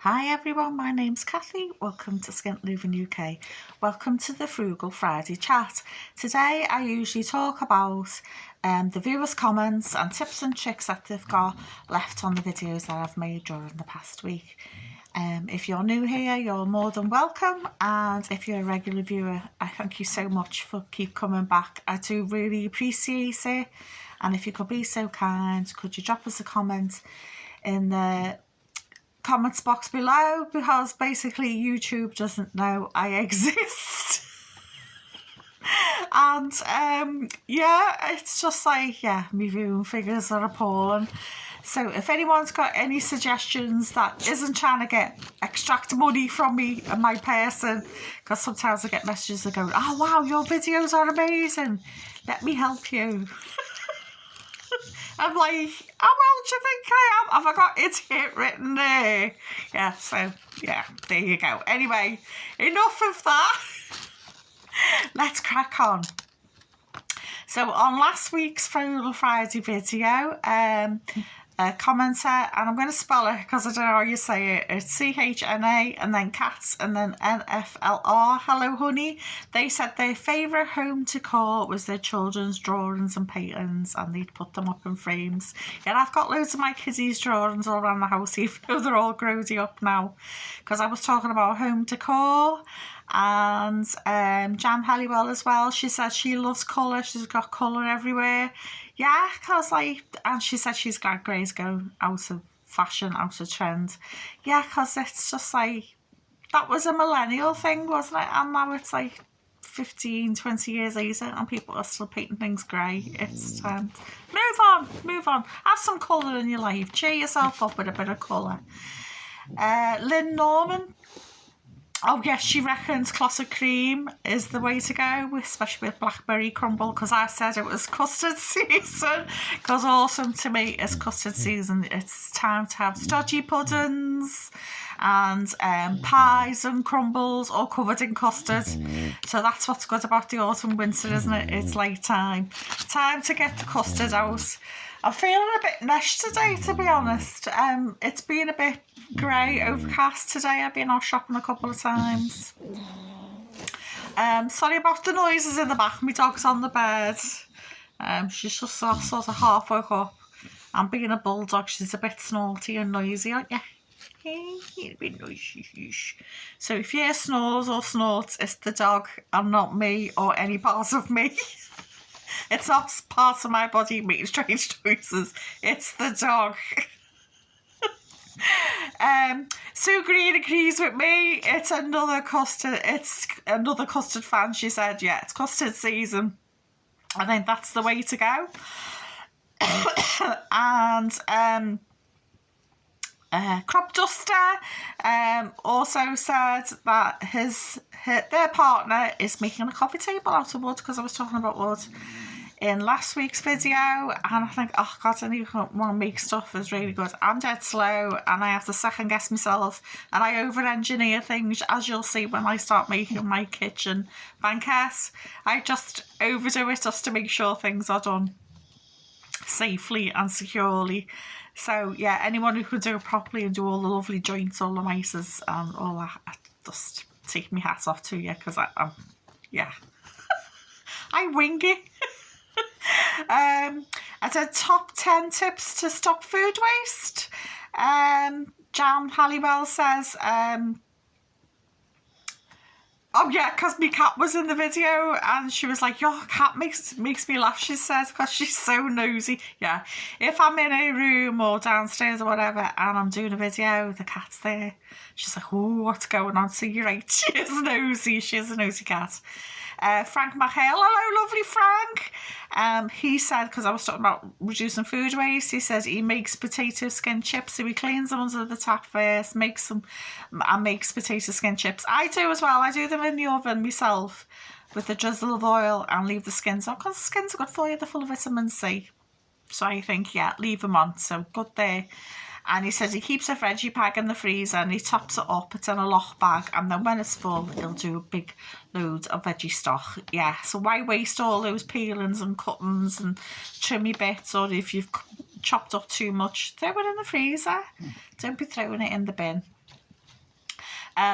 Hi everyone, my name's Kathy. Welcome to Skint Living UK. Welcome to the Frugal Friday Chat. Today I usually talk about the viewers' comments and tips and tricks that they've got left on the videos that I've made during the past week. If you're new here, you're more than welcome, and if you're a regular viewer, I thank you so much for keep coming back. I do really appreciate it, and if you could be so kind, could you drop us a comment in the comments box below, because basically YouTube doesn't know I exist. And it's just like, my viewing figures are appalling. So if anyone's got any suggestions that isn't trying to extract money from me and my person, because sometimes I get messages that go, oh wow, your videos are amazing, let me help you. I'm like, how well do you think I am? Have I got it here written there? Yeah, so, there you go. Anyway, enough of that. Let's crack on. So, on last week's Frugal Friday video, a commenter, and I'm going to spell it because I don't know how you say it. It's CHNA and then cats and then NFLR. Hello, honey. They said their favourite home decor was their children's drawings and paintings, and they'd put them up in frames. Yeah, I've got loads of my kiddies' drawings all around the house, even though they're all growdy up now, because I was talking about home decor. And Jan Halliwell as well, she said she loves colour, she's got colour everywhere. Yeah, because and she said she's got greys going out of fashion, out of trend. Yeah, because it's just like, that was a millennial thing, wasn't it? And now it's like 15, 20 years later and people are still painting things grey. It's time. Move on. Have some colour in your life. Cheer yourself up with a bit of colour. Lynn Norman. Oh yes, she reckons classic cream is the way to go, especially with blackberry crumble, because I said it was custard season, because autumn to me is custard season. It's time to have stodgy puddings and pies and crumbles all covered in custard. So that's what's good about the autumn winter, isn't it? It's like time to get the custard out. I'm feeling a bit nesh today, to be honest. It's been a bit grey, overcast today. I've been out shopping a couple of times. Sorry about the noises in the back. My dog's on the bed. She's just sort of half woke up. And being a bulldog, she's a bit snotty and noisy, aren't you? A bit noisy. So if you hear snores or snorts, it's the dog and not me or any part of me. It's not part of my body making strange choices. It's the dog. Sue Green agrees with me. It's another custard fan. She said, yeah, it's custard season. I think that's the way to go. And Crop Duster also said that their partner is making a coffee table out of wood, because I was talking about wood in last week's video, and I think, oh god, I don't even want to make stuff is really good. I'm dead slow and I have to second guess myself, and I over engineer things, as you'll see when I start making my kitchen banquette. I just overdo it just to make sure things are done safely and securely. So yeah, anyone who can do it properly and do all the lovely joints, all the mices and all that, I just take my hat off to you, because I'm I wing it. I said top 10 tips to stop food waste. Jan Halliwell says, oh yeah, because my cat was in the video and she was like, your cat makes me laugh, she says, because she's so nosy. Yeah, if I'm in a room or downstairs or whatever and I'm doing a video, the cat's there, she's like, oh, what's going on? So you're right, she is nosy, she is a nosy cat. Frank McHale, hello lovely Frank. He said, because I was talking about reducing food waste, he said he makes potato skin chips, so he cleans them under the tap first, makes them and makes potato skin chips. I do as well. I do them in the oven myself with a drizzle of oil and leave the skins on, because the skins are good for you, they're full of vitamin C. So I think, yeah, leave them on, so good there. And he says he keeps a veggie bag in the freezer and he tops it up. It's in a lock bag, and then when it's full, he'll do a big load of veggie stock. Yeah, so why waste all those peelings and cuttings and trimmy bits, or if you've chopped up too much, throw it in the freezer. Don't be throwing it in the bin.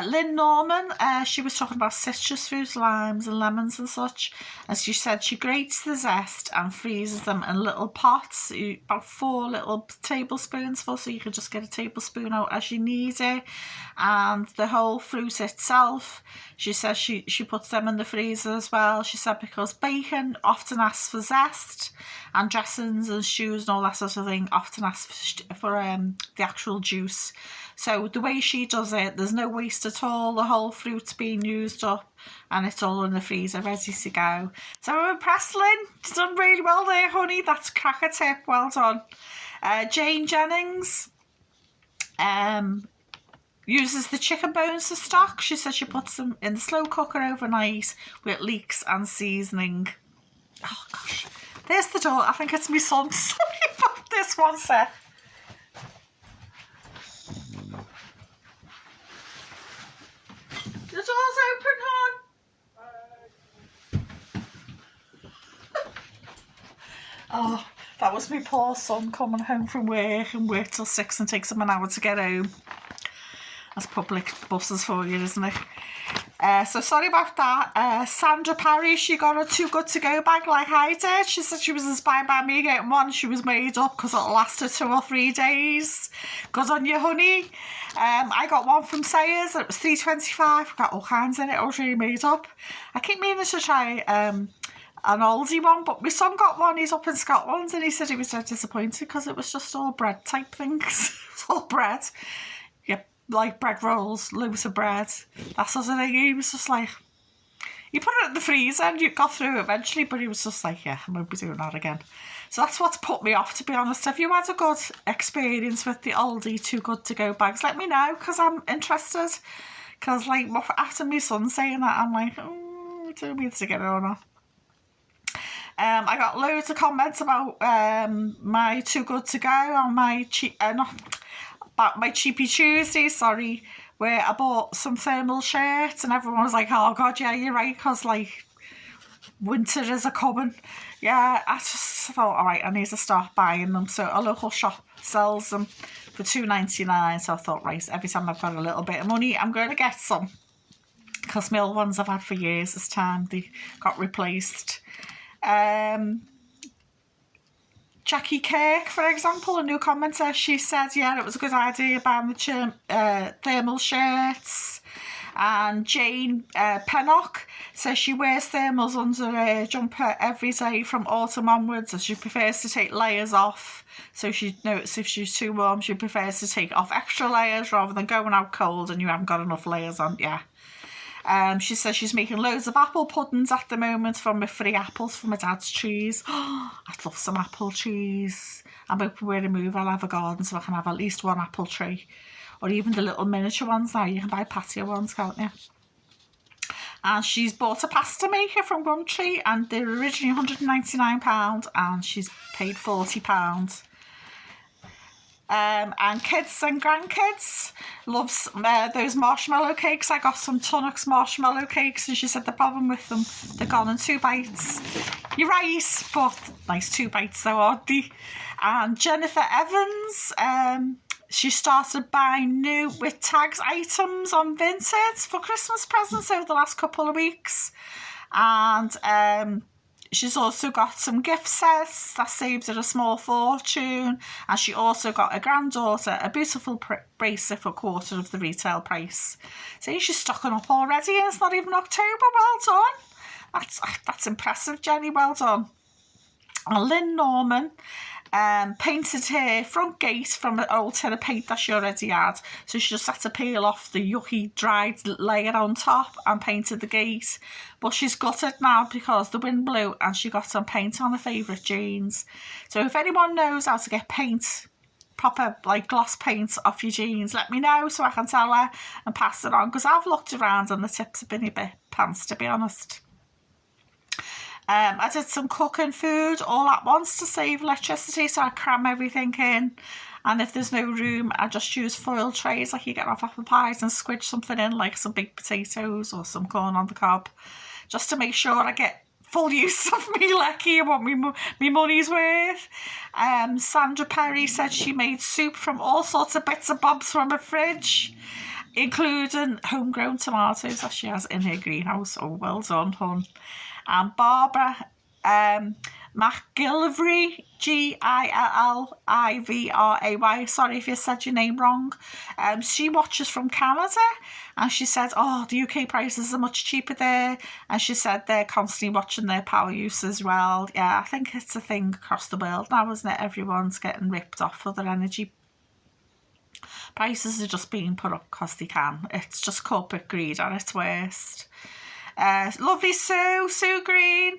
Lynn Norman, she was talking about citrus fruits, limes and lemons and such. And she said she grates the zest and freezes them in little pots, about 4 little tablespoons full, so you can just get a tablespoon out as you need it. And the whole fruit itself, she says she puts them in the freezer as well. She said because bacon often asks for zest, and dressings and stews and all that sort of thing often ask for the actual juice. So the way she does it, there's no waste at all. The whole fruit's being used up and it's all in the freezer ready to go. So I'm impressed, Lynn. You've done really well there, honey. That's a cracker tip. Well done. Jane Jennings uses the chicken bones to stock. She says she puts them in the slow cooker overnight with leeks and seasoning. Oh, gosh. There's the door. I think it's my son. Sorry about this, one sec. The door's open, hon. Oh, that was my poor son coming home from work and worked till 6 and takes him an hour to get home. That's public buses for you, isn't it? So sorry about that. Sandra Parry, she got a Too Good To Go bag like I did. She said she was inspired by me getting one. She was made up because it lasted 2 or 3 days. Good on you, honey. I got one from Sayers. It was $3.25. Got all kinds in it. I was really made up. I keep meaning to try an oldie one, but my son got one. He's up in Scotland and he said he was so disappointed because it was just all bread type things. It's all bread. Yep. Like bread rolls, loaves of bread, that sort of thing. He was just like, you put it in the freezer and you got through eventually, but he was just like, yeah, I won't be doing that again. So that's what's put me off, to be honest. If you had a good experience with the oldie Too Good To Go bags, let me know, because I'm interested. Because like after my son saying that, I'm like, do we need to get it or not? I got loads of comments about my Too Good To Go on my about my Cheapy Tuesday, where I bought some thermal shirts and everyone was like, oh God, yeah, you're right, because like winter is a coming. Yeah, I just thought, all right, I need to start buying them. So a local shop sells them for $2.99. So I thought, right, every time I've got a little bit of money, I'm going to get some, because my old ones I've had for years this time, they got replaced. Jackie Kirk, for example, a new commenter, she said, yeah, it was a good idea buying the thermal shirts. And Jane Pennock says she wears thermals under her jumper every day from autumn onwards, as she prefers to take layers off. So she notes if she's too warm, she prefers to take off extra layers rather than going out cold and you haven't got enough layers on. Yeah. She says she's making loads of apple puddings at the moment from her free apples from her dad's trees. Oh, I'd love some apple trees. I'm hoping where I move I'll have a garden so I can have at least one apple tree. Or even the little miniature ones now. You can buy patio ones, can't you? And she's bought a pasta maker from Gumtree and they're originally £199 and she's paid £40. And kids and grandkids loves those marshmallow cakes. I got some Tunnocks marshmallow cakes and she said the problem with them, they're gone in 2 bites. You're right, but nice 2 bites though, aren't they? And Jennifer Evans, she started buying new with tags items on Vinted for Christmas presents over the last couple of weeks. And she's also got some gift sets that saved her a small fortune. And she also got her granddaughter a beautiful bracelet for a quarter of the retail price. So she's stocking up already and it's not even October. Well done. That's impressive, Jenny. Well done. And Lynn Norman painted her front gate from an old tin of paint that she already had. So she just had to peel off the yucky dried layer on top and painted the gate. But she's gutted now because the wind blew and she got some paint on her favourite jeans. So if anyone knows how to get paint, proper like gloss paint off your jeans, let me know so I can tell her and pass it on, because I've looked around and the tips have been a bit pants, to be honest. I did some cooking food all at once to save electricity, so I cram everything in, and if there's no room I just use foil trays like you get off apple pies and squidge something in, like some big potatoes or some corn on the cob, just to make sure I get full use of me lecky and what me money's worth. Sandra Perry said she made soup from all sorts of bits and bobs from her fridge. including homegrown tomatoes that she has in her greenhouse. Oh, well done, hon. And Barbara McGillivray, Gillivray, sorry if you said your name wrong. She watches from Canada, and she said, oh, the UK prices are much cheaper there, and she said they're constantly watching their power use as well. Yeah, I think it's a thing across the world now, isn't it? Everyone's getting ripped off for their energy. Prices are just being put up because they can. It's just corporate greed at its worst. Lovely Sue Green.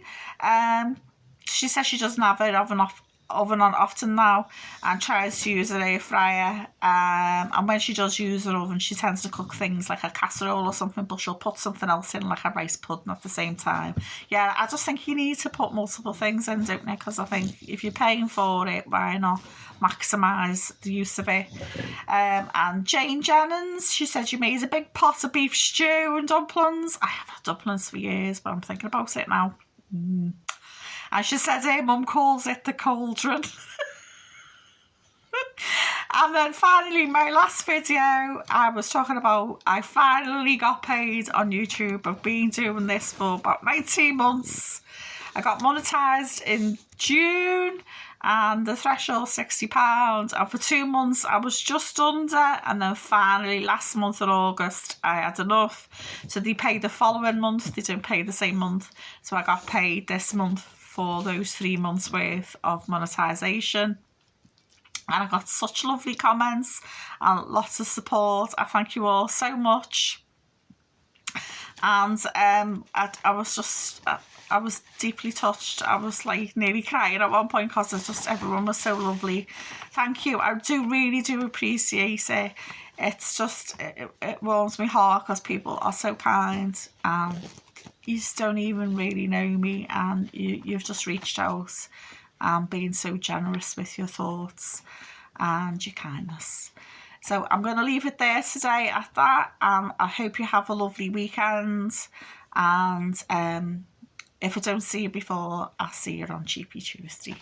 She says she doesn't have her oven on often now, and tries to use an air fryer. And when she does use her oven, she tends to cook things like a casserole or something, but she'll put something else in, like a rice pudding at the same time. Yeah, I just think you need to put multiple things in, don't you? Because I think if you're paying for it, why not maximise the use of it? And Jane Jennings, she said she made a big pot of beef stew and dumplings. I have had dumplings for years, but I'm thinking about it now. And she said her mum calls it the cauldron. And then finally, my last video, I was talking about I finally got paid on YouTube. I've been doing this for about 19 months. I got monetised in June, and the threshold £60. And for 2 months, I was just under. And then finally, last month in August, I had enough. So they paid the following month. They didn't pay the same month. So I got paid this month for those 3 months worth of monetisation. And I got such lovely comments and lots of support. I thank you all so much. And I was deeply touched. I was like nearly crying at one point because everyone was so lovely. Thank you. I really do appreciate it. It's just, it warms my heart because people are so kind, and you just don't even really know me, and you've just reached out and been so generous with your thoughts and your kindness. So I'm going to leave it there today at that, and I hope you have a lovely weekend. And if I don't see you before, I'll see you on Cheapy Tuesday.